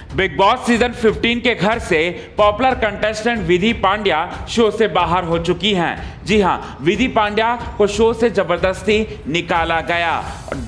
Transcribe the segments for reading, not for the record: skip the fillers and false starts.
Big boss season 15 के घर से पॉपुलर कंटेस्टेंट विधि पांड्या शो से बाहर हो चुकी हैं। जी हां, विधि पांड्या को शो से जबरदस्ती निकाला गया।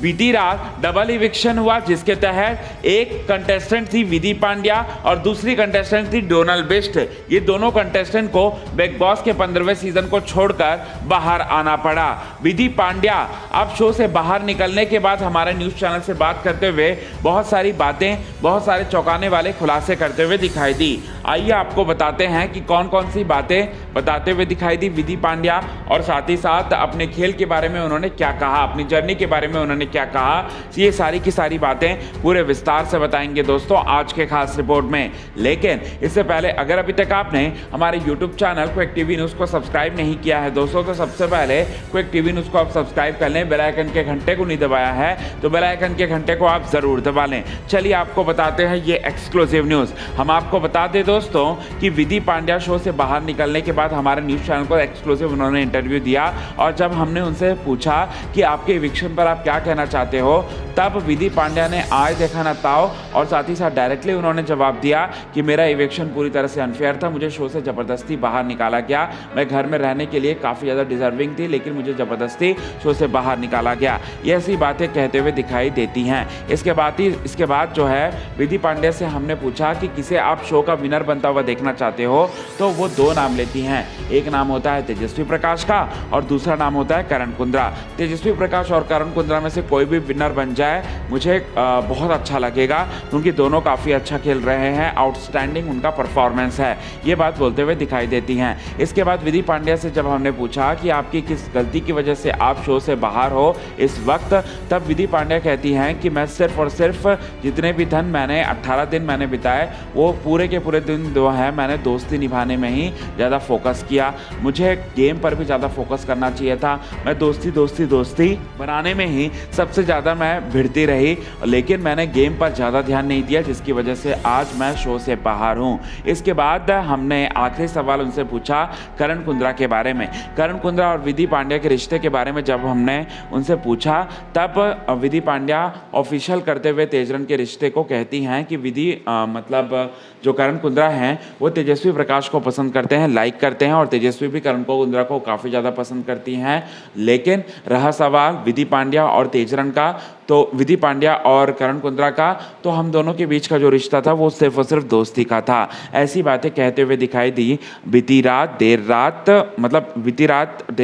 बीती रात डबल इविक्शन हुआ, जिसके तहत एक कंटेस्टेंट थी विधि पांड्या और दूसरी कंटेस्टेंट थी डोनल बिष्ट। ये दोनों कंटेस्टेंट को बिग बॉस के 15वें सीजन को छोड़कर बाहर आना पड़ा। विधि पांड्या अब शो से बाहर निकलने के बाद हमारे न्यूज चैनल से बात करते हुए बहुत सारी बातें, बहुत सारे चौंकाने वाले खुलासे करते हुए दिखाई दी। आइए आपको बताते हैं कि कौन कौन सी बातें बताते हुए दिखाई दी विधि पांड्या, और साथ ही साथ अपने खेल के बारे में उन्होंने क्या कहा, अपनी जर्नी के बारे में उन्होंने क्या कहा। ये सारी की सारी बातें पूरे विस्तार से बताएंगे दोस्तों आज के खास रिपोर्ट में। लेकिन इससे पहले अगर अभी तक आपने हमारे YouTube channel quick TV news को सब्सक्राइब नहीं किया है दोस्तों, तो सबसे पहले क्विक टीवी न्यूज़ को आप सब्सक्राइब कर लें। बेल आइकन के घंटे को नहीं दबाया है तो बेल आइकन के घंटे को आप ज़रूर दबा लें। चलिए आपको बताते हैं ये एक्सक्लूसिव न्यूज़। हम आपको बता दें दोस्तों कि विधि पांड्या शो से बाहर निकलने के बाद हमारे न्यूज़ चैनल को एक्सक्लूसिव उन्होंने इंटरव्यू दिया, और जब हमने उनसे पूछा कि आपके इविक्शन पर आप क्या कहना चाहते हो, तब विधि पांड्या ने आज देखा ना ताओ, और साथ ही साथ डायरेक्टली उन्होंने जवाब दिया कि मेरा इविक्शन पूरी तरह से अनफेयर था, मुझे शो से ज़बरदस्ती बाहर निकाला गया। मैं घर में रहने के लिए काफ़ी ज़्यादा डिजर्विंग थी, लेकिन मुझे ज़बरदस्ती शो से बाहर निकाला गया। ये ऐसी बातें कहते हुए दिखाई देती हैं। इसके बाद जो है विधि पांड्या से हमने पूछा कि किसे आप शो का विनर बनता हुआ देखना चाहते हो, तो वो दो नाम लेती हैं। एक नाम होता है तेजस्वी प्रकाश का और दूसरा नाम होता है करण कुंद्रा। तेजस्वी प्रकाश और करण कुंद्रा में से कोई भी विनर बन जाए मुझे बहुत अच्छा लगेगा, क्योंकि दोनों काफ़ी अच्छा खेल रहे हैं, आउटस्टैंडिंग उनका परफॉर्मेंस है। ये बात बोलते हुए दिखाई देती हैं। इसके बाद विधि पांड्या से जब हमने पूछा कि आपकी किस गलती की वजह से आप शो से बाहर हो इस वक्त, तब विधि पांड्या कहती हैं कि मैं सिर्फ और सिर्फ जितने भी धन मैंने 18 दिन मैंने बिताए, वो पूरे के पूरे दिन जो है मैंने दोस्ती निभाने में ही ज़्यादा फोकस किया। मुझे गेम पर भी ज़्यादा फोकस करना चाहिए था। मैं दोस्ती बनाने में ही सबसे ज़्यादा मैं भिड़ती रही, लेकिन मैंने गेम पर ज़्यादा ध्यान नहीं दिया, जिसकी वजह से आज मैं शो से बाहर हूँ। इसके बाद हमने आखिरी सवाल उनसे पूछा करण कुंद्रा के बारे में। करण कुंद्रा और विधि पांड्या के रिश्ते के बारे में जब हमने उनसे पूछा, तब विधि पांड्या ऑफिशियल करते हुए तेजरन के रिश्ते को कहती हैं कि विधि मतलब जो करण कुंद्रा हैं वो तेजस्वी प्रकाश को पसंद करते हैं, लाइक करते हैं, और तेजस्वी भी करण कुंद्रा को काफ़ी ज़्यादा पसंद करती हैं। लेकिन रहा सवाल विधि पांड्या और तेजरन का, तो विधि पांड्या और करण कुंद्रा का, तो हम दोनों के बीच का जो रिश्ता था वो सिर्फ और सिर्फ दोस्ती का था। ऐसी बातें कहते हुए दिखाई दी बीती रात देर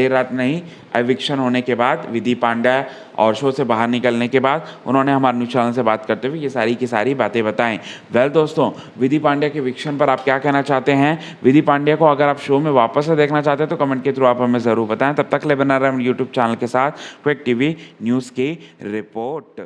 रात नहीं, एविक्शन होने के बाद विधि पांड्या और शो से बाहर निकलने के बाद उन्होंने हमारे न्यूज़ चैनल से बात करते हुए ये सारी की सारी बातें बताएं। वेल दोस्तों, विधि पांड्या के एविक्शन पर आप क्या कहना चाहते हैं? विधि पांड्या को अगर आप शो में वापस से देखना चाहते हैं तो कमेंट के थ्रू आप हमें ज़रूर बताएं। तब तक ले बना रहे यूट्यूब चैनल के साथ क्विक टीवी न्यूज़ की रिपोर्ट।